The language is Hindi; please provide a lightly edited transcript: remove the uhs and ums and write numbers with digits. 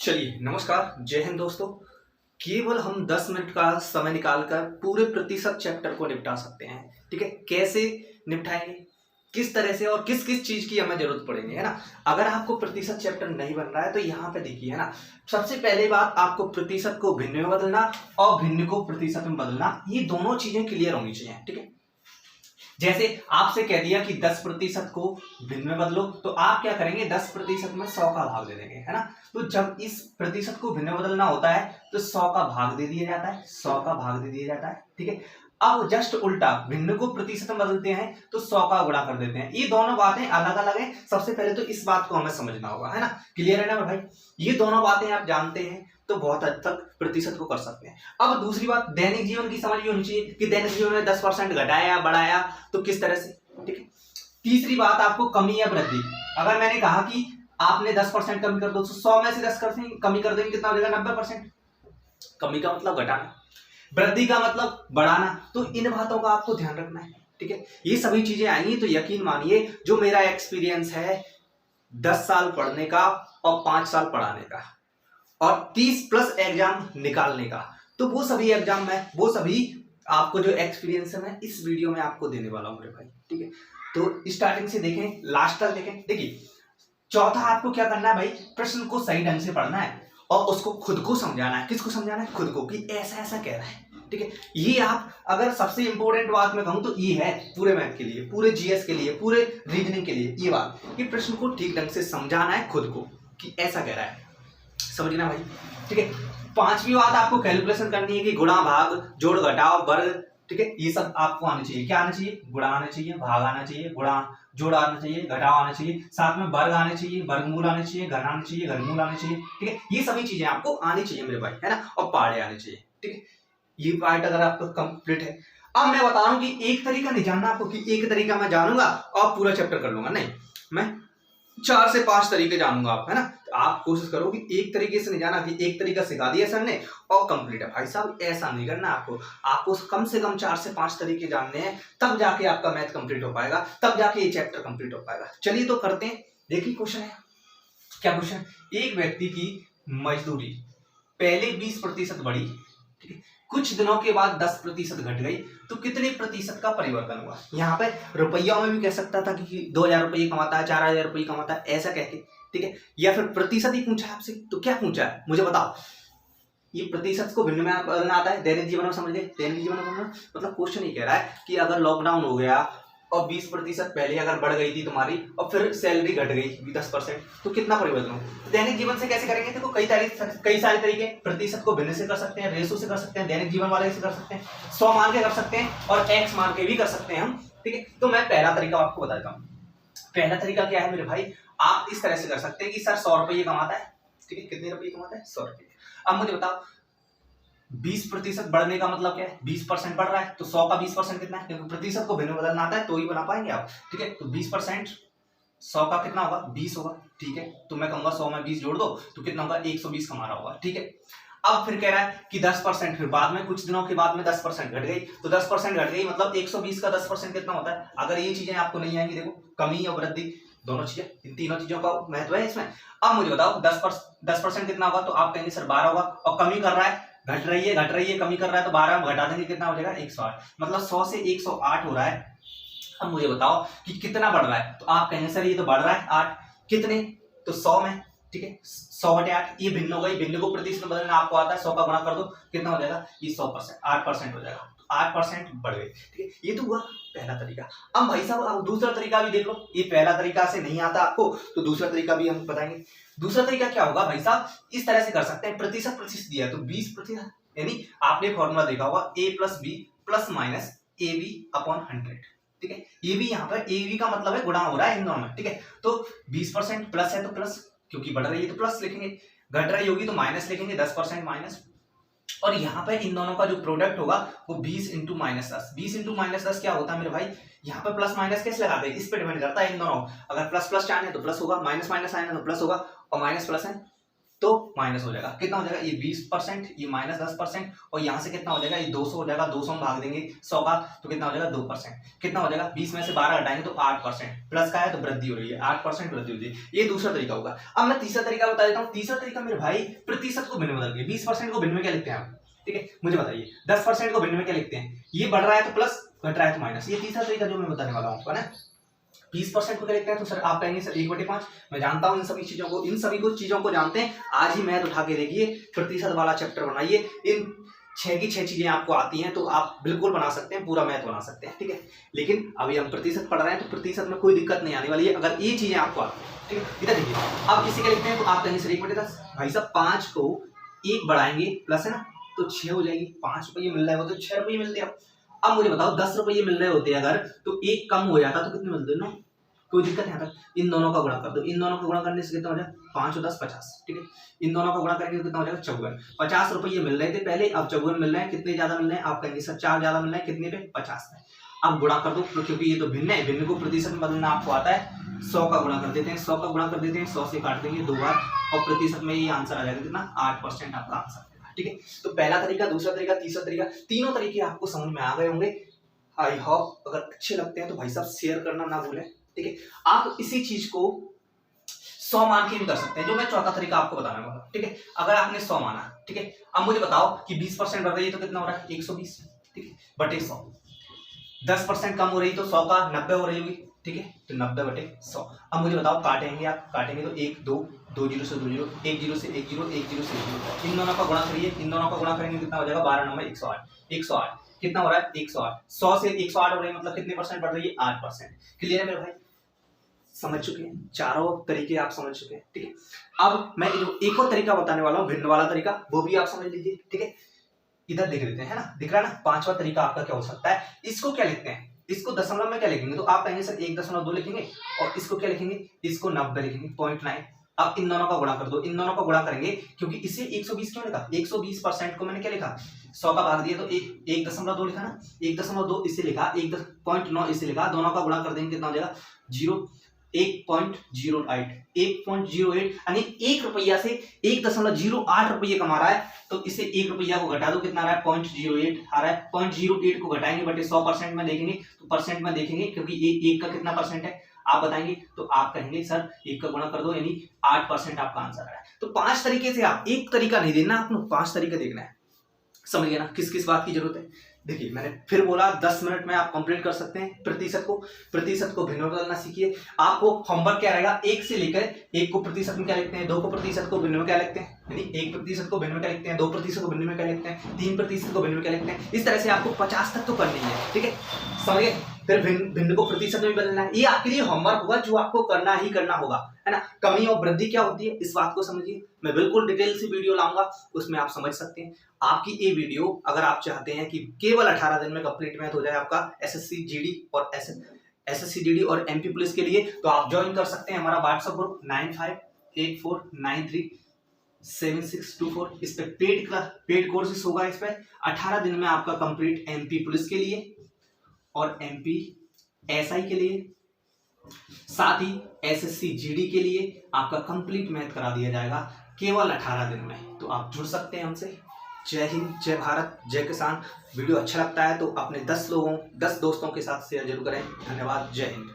चलिए नमस्कार, जय हिंद दोस्तों। केवल हम 10 मिनट का समय निकालकर पूरे प्रतिशत चैप्टर को निपटा सकते हैं। ठीक है, कैसे निपटाएंगे, किस तरह से और किस किस चीज की हमें जरूरत पड़ेगी, है ना। अगर आपको प्रतिशत चैप्टर नहीं बन रहा है तो यहाँ पे देखिए, है ना। सबसे पहले बात, आपको प्रतिशत को भिन्न में बदलना और भिन्न को प्रतिशत में बदलना, ये दोनों चीजें क्लियर होनी चाहिए। ठीक है, जैसे आपसे कह दिया कि 10% को भिन्न में बदलो, तो आप क्या करेंगे, 10% में 100 का भाग दे देंगे, है ना। तो जब इस प्रतिशत को भिन्न में बदलना होता है तो 100 का भाग दे दिया जाता है, 100 का भाग दे दिया जाता है। ठीक है, अब जस्ट उल्टा, भिन्न को प्रतिशत में बदलते हैं तो 100 का गुणा कर देते हैं। ये दोनों बातें अलग अलग हैं। सबसे पहले तो इस बात को हमें समझना होगा, है ना। क्लियर है ना भाई, ये दोनों बातें आप जानते हैं तो बहुत हद तक प्रतिशत को कर सकते हैं। अब दूसरी बात, दैनिक जीवन की समझ भी होनी चाहिए कि दैनिक जीवन में 10% घटाया बढ़ाया तो किस तरह से। ठीक है, तीसरी बात, आपको कमी या वृद्धि, अगर मैंने कहा कि आपने 10% कमी कर दो तो 100 में से 10% कमी कर देंगे, कितना हो जाएगा, 90%। कमी का मतलब घटाना, वृद्धि का मतलब बढ़ाना। तो इन बातों का आपको ध्यान रखना है। ठीक है, ये सभी चीजें आएंगी तो यकीन मानिए, जो मेरा एक्सपीरियंस है 10 साल पढ़ने का और 5 साल पढ़ाने का और 30+ एग्जाम निकालने का, तो वो सभी एग्जाम में, वो सभी आपको जो एक्सपीरियंस है मैं इस वीडियो में आपको देने वाला हूं मेरे भाई। ठीक है, तो स्टार्टिंग से देखें, लास्ट तक देखें। देखिए, चौथा आपको क्या करना है भाई, प्रश्न को सही ढंग से पढ़ना है और उसको खुद को समझाना है। किसको समझाना है, खुद को, कि ऐसा ऐसा कह रहा है। ठीक है, ये आप, अगर सबसे इंपॉर्टेंट बात मैं कहूं तो ये है पूरे मैथ के लिए, पूरे जीएस के लिए, पूरे रीजनिंग के लिए, ये बात कि प्रश्न को ठीक ढंग से समझाना है खुद को कि ऐसा कह रहा है, समझना भाई। ठीक है, पांचवी बात, आपको कैलकुलेशन करनी है कि गुणा भाग जोड़ घटाव वर्ग। ठीक है, ये सब आपको आना चाहिए। क्या आना चाहिए, गुणा आना चाहिए, भाग आना चाहिए, गुणा जोड़ आना चाहिए, घटाव आना चाहिए, साथ में वर्ग आने चाहिए, वर्गमूल आने चाहिए, घन आने चाहिए, घनमूल आने चाहिए। ठीक है, ये सभी चीजें आपको आनी चाहिए मेरे भाई, है ना, और पहाड़े आने चाहिए। ठीक है, ये पार्ट अगर आपका कंप्लीट है। अब मैं बता रहा हूं कि एक तरीका नहीं जानना आपको कि एक तरीका मैं जानूंगा और पूरा चैप्टर कर लूंगा, नहीं, मैं 4 से 5 तरीके जानूंगा आप, है ना। तो आप कोशिश करो कि एक तरीके से नहीं जाना कि एक तरीका सिखा दिया सर ने और कंप्लीट है। भाई साहब, ऐसा नहीं करना आपको कम से कम 4 से 5 तरीके जानने हैं, तब जाके आपका मैथ कंप्लीट हो पाएगा, तब जाके ये चैप्टर कंप्लीट हो पाएगा। चलिए तो करते हैं। देखिए क्वेश्चन है, क्या क्वेश्चन, एक व्यक्ति की मजदूरी पहले 20% बढ़ी, ठीक है, कुछ दिनों के बाद 10% घट गई, तो कितने प्रतिशत का परिवर्तन हुआ। यहाँ पे रुपयों में भी कह सकता था कि 2000 रुपये कमाता है, 4000 रुपये कमाता है, ऐसा कह के। ठीक है, या फिर प्रतिशत ही पूछा है आपसे, तो क्या पूछा है मुझे बताओ। ये प्रतिशत को भिन्न में बदलना आता है, दैनिक जीवन में समझ गए, दैनिक जीवन में बदलना मतलब क्वेश्चन ये कह रहा है कि अगर लॉकडाउन हो गया और 20% पहले अगर बढ़ गई थी तुम्हारी और फिर सैलरी घट गई 10%, तो कितना परिवर्तन हो। दैनिक जीवन से कैसे करेंगे, देखो कई सारे तरीके, प्रतिशत को भिन्न से कर सकते हैं, रेशो से कर सकते हैं, दैनिक जीवन वाले से कर सकते हैं, 100 मान के कर सकते हैं और x मान के भी कर सकते हैं हम। ठीक है, तो मैं पहला तरीका आपको बता देता हूँ। पहला तरीका क्या है मेरे भाई, आप इस तरह से कर सकते हैं कि सर 100 रुपये कमाता है। ठीक है, कितने रुपये कमाता है, 100 रुपये। अब मुझे बताओ 20% बढ़ने का मतलब क्या है, 20% बढ़ रहा है तो 100 का 20% कितना है, क्योंकि प्रतिशत को भिन्न बदलना आता है तो ही बना पाएंगे आप। ठीक है, तो 20% 100 का कितना होगा, 20 होगा। ठीक है, तो मैं कहूंगा 100 में 20 जोड़ दो तो कितना होगा, 120 कमा रहा होगा। ठीक है, अब फिर कह रहा है कि 10%, फिर बाद में कुछ दिनों के बाद में 10% घट गई, तो 10% घट गई मतलब 120 का 10% कितना होता है। अगर ये चीजें आपको नहीं आएंगी, देखो कमी और वृद्धि दोनों चीजें, इन तीनों चीजों का महत्व है इसमें। अब मुझे बताओ 10% कितना होगा, तो आप कहेंगे सर 12 होगा, और कमी कर रहा है, घट रही है, कमी कर रहा है, तो 12 में घटा देंगे कितना हो जाएगा, 108, मतलब 100 से 108 हो रहा है। अब मुझे बताओ कि कितना बढ़ रहा है, तो आप कहेंगे सर ये तो बढ़ रहा है 8, कितने, तो 100 में। ठीक है, 100/8, ये भिन्न हो गई, भिन्न को प्रतिशत में बदलना आपको आता है, 100 का गुणा कर दो, कितना हो जाएगा, ये 100%, 8% हो जाएगा, तो 8% बढ़ गई। ठीक है, ये तो हुआ पहला तरीका। अब भाई साहब अब दूसरा तरीका भी देख लो, ये पहला तरीका से नहीं आता आपको तो दूसरा तरीका भी हम बताएंगे। दूसरा तरीका क्या होगा भाई साहब, इस तरह से कर सकते हैं, प्रतिशत दिया तो 20%, यानी आपने फॉर्मूला देखा होगा a+b ± ab/100। ठीक है, ये भी यहाँ पर ab का मतलब है गुणा हो रहा है इन दोनों में। ठीक है, तो 20% प्लस है तो प्लस, क्योंकि बढ़ रही है तो प्लस लिखेंगे, घट रही होगी तो माइनस लिखेंगे, 10% माइनस, और यहाँ पे इन दोनों का जो प्रोडक्ट होगा वो 20 × -10। 20 × -10 क्या होता है मेरे भाई, यहाँ पे प्लस माइनस कैसे लगाते हैं, इस पे डिपेंड करता है इन दोनों। अगर प्लस प्लस चाहे तो प्लस होगा, माइनस माइनस आए ना तो प्लस होगा, और माइनस प्लस है तो माइनस हो जाएगा, कितना हो जाएगा ये 20%, ये माइनस 10%, और यहाँ से कितना हो जाएगा ये 200 हो जाएगा, 200 में भाग देंगे 100 का तो कितना हो जाएगा 2%, कितना हो जाएगा 20 में से 12 हटाएंगे तो 8%, प्लस का है तो वृद्धि हो रही है, 8% वृद्धि हो रही है। ये दूसरा तरीका होगा। अब मैं तीसरा तरीका बता देता हूँ। तीसरा तरीका मेरे भाई प्रतिशत को भिन्न में बदल के, 20% को भिन्न में क्या लिखते हैं आप, ठीक है मुझे बताइए, 10% को भिन्न में क्या लिखते हैं, ये बढ़ रहा है तो प्लस, घट रहा है तो माइनस। ये तीसरा तरीका जो मैं बताने वाला हूँ आपको ना। 20% को क्या लिखते हैं तो सर आप कहेंगे सर 1/5। मैं जानता हूँ इन सभी चीजों को, इन सभी कुछ चीजों को जानते हैं। आज ही मैथ उठा के देखिए, प्रतिशत वाला चैप्टर बनाइए, इन 6 की 6 चीजें आपको आती हैं तो आप बिल्कुल बना सकते हैं, पूरा मैथ बना सकते हैं, ठीक है। लेकिन अभी हम प्रतिशत पढ़ रहे हैं तो प्रतिशत में कोई दिक्कत नहीं आने वाली है अगर ये चीजें आपको आती हैं, ठीक है। इधर देखिए, अब इसी के लिखते हैं तो आप कहेंगे सर 1/10। भाई साहब 5 को 1 बढ़ाएंगे प्लस है ना तो 6 हो जाएगी। 5 रुपये मिल रहा है वो तो 6 रुपये मिलते हैं। अब मुझे बताओ 10 रुपये मिल रहे होते अगर तो 1 कम हो जाता तो कितने मिलते ना, कोई दिक्कत नहीं आता। इन दोनों का गुणा कर दो, इन दोनों का गुणा करने से कितना हो जाएगा 5 और 10 50, ठीक है। इन दोनों का गुणा करेंगे तो कितना हो जाएगा 54। 50 रुपये मिल रहे थे पहले, अब 54 मिल रहे हैं। कितने ज्यादा मिल रहे हैं आप कहेंगे सर 4 ज्यादा मिल रहे हैं, कितने पे 50 पे। अब गुणा कर दो क्योंकि ये तो भिन्न है, भिन्न को प्रतिशत में बदलना आपको आता है। 100 का गुणा कर देते हैं, 100 का गुणा कर देते हैं, 100 से काट देंगे 2 बार और प्रतिशत में ये आंसर आ जाएगा कितना 8% आपका आंसर, ठीक है। तो पहला तरीका, दूसरा तरीका, तीसरा तरीका, तीनों तरीके आपको समझ में आ गए होंगे। आई होप अगर अच्छे लगते हैं तो भाई साहब शेयर करना ना भूलें, ठीक है। आप इसी चीज को 100 मान के भी कर सकते हैं, जो मैं चौथा तरीका आपको बताने वाला, ठीक है। अगर आपने 100 माना, ठीक है, अब मुझे बताओ कि 20% बढ़ रही है तो कितना हो रहा है 120, ठीक है, बटे 100। 10% कम हो रही तो 100 का 90 हो रही होगी, ठीक है, तो 90 बटे 100। अब मुझे बताओ काटेंगे, आप काटेंगे तो 1 2 2 0 से 2 0, 1 0 से 1 0, 1 0 से 1 0, इन दोनों का गुणा करिए, इन दोनों का गुणा करेंगे कितना हो जाएगा 12 9 108, 108 कितना हो रहा है 108। 100 से 108 हो रही है मतलब कितने परसेंट बढ़ रही है 8%। क्लियर है मेरे भाई, समझ चुके हैं, चारों तरीके आप समझ चुके हैं, ठीक है। अब मैं जो एक और तरीका बताने वाला हूँ भिन्न वाला तरीका, वो भी आप समझ लीजिए, ठीक है। इधर देख लेते हैं, है ना, दिख रहा है ना। पांचवा तरीका आपका क्या हो सकता है, इसको क्या लिखते हैं, इसको दशमलव में क्या लिखेंगे तो आप कहेंगे सर 1.2 लिखेंगे, और इसको क्या लिखेंगे, इसको 90 लिखेंगे 0.9। अब इन दोनों का गुणा कर दो, इन दोनों का गुणा करेंगे क्योंकि इसे 120 क्यों लिखा, 120% को मैंने क्या लिखा 100 का भाग दिया तो 1.2 लिखा ना, 1.2 इसे लिखा, 1.9 इसे लिखा, दोनों का गुणा कर देंगे कितना हो जाएगा 1.08, 1.08 यानी 1 रुपया से 1.08 रुपये कमा रहा है तो इसे 1 रुपया को घटा दो कितना आ रहा है 0.08 आ रहा है। 0.08 को घटाएंगे बटे 100% में देखेंगे तो परसेंट में देखेंगे क्योंकि एक का कितना परसेंट है आप बताएंगे तो आप कहेंगे सर 1 का गुणा कर दो यानी 8% आपका आंसर आ रहा है। तो 5 तरीके से आप, एक तरीका नहीं देना आपको, 5 तरीके देखना है, समझ गए ना किस किस बात की जरूरत है। देखिए मैंने फिर बोला 10 मिनट में आप कंप्लीट कर सकते हैं प्रतिशत को भिन्न में बदलना सीखिए। आपको होमवर्क क्या रहेगा, 1 से लेकर 1 को प्रतिशत में क्या लिखते हैं, 2 को प्रतिशत को भिन्न में क्या लिखते हैं, यानी 1% को भिन्न में क्या लिखते हैं, 2% को भिन्न में क्या लिखते हैं, 3% को भिन्न में क्या लिखते हैं। इस तरह से आपको 50 तक तो करनी है, ठीक है, समझ गए। फिर भिन्न को प्रतिशत में भी बदलना है, ये आपके लिए होमवर्क होगा जो आपको करना ही करना होगा, है ना। कमी और वृद्धि क्या होती है इस बात को समझिए, मैं बिल्कुल डिटेल से वीडियो लाऊंगा उसमें आप समझ सकते हैं। आपकी ये वीडियो अगर आप चाहते हैं कि केवल 18 दिन में कंप्लीट मैथ हो जाए आपका एसएससी जीडी और एसएससी जीडी और एमपी पुलिस के लिए, तो आप ज्वाइन कर सकते हैं हमारा व्हाट्सएप ग्रुप 9584937624। इस पे पेड कोर्सेस होगा, इस पे 18 दिन में आपका कंप्लीट एमपी पुलिस के लिए और एमपी एसआई के लिए, साथ ही एसएससी जीडी के लिए आपका कंप्लीट मैथ करा दिया जाएगा केवल 18 दिन में। तो आप जुड़ सकते हैं हमसे। जय हिंद, जय भारत, जय किसान। वीडियो अच्छा लगता है तो अपने 10 दोस्तों के साथ शेयर जरूर करें। धन्यवाद, जय हिंद।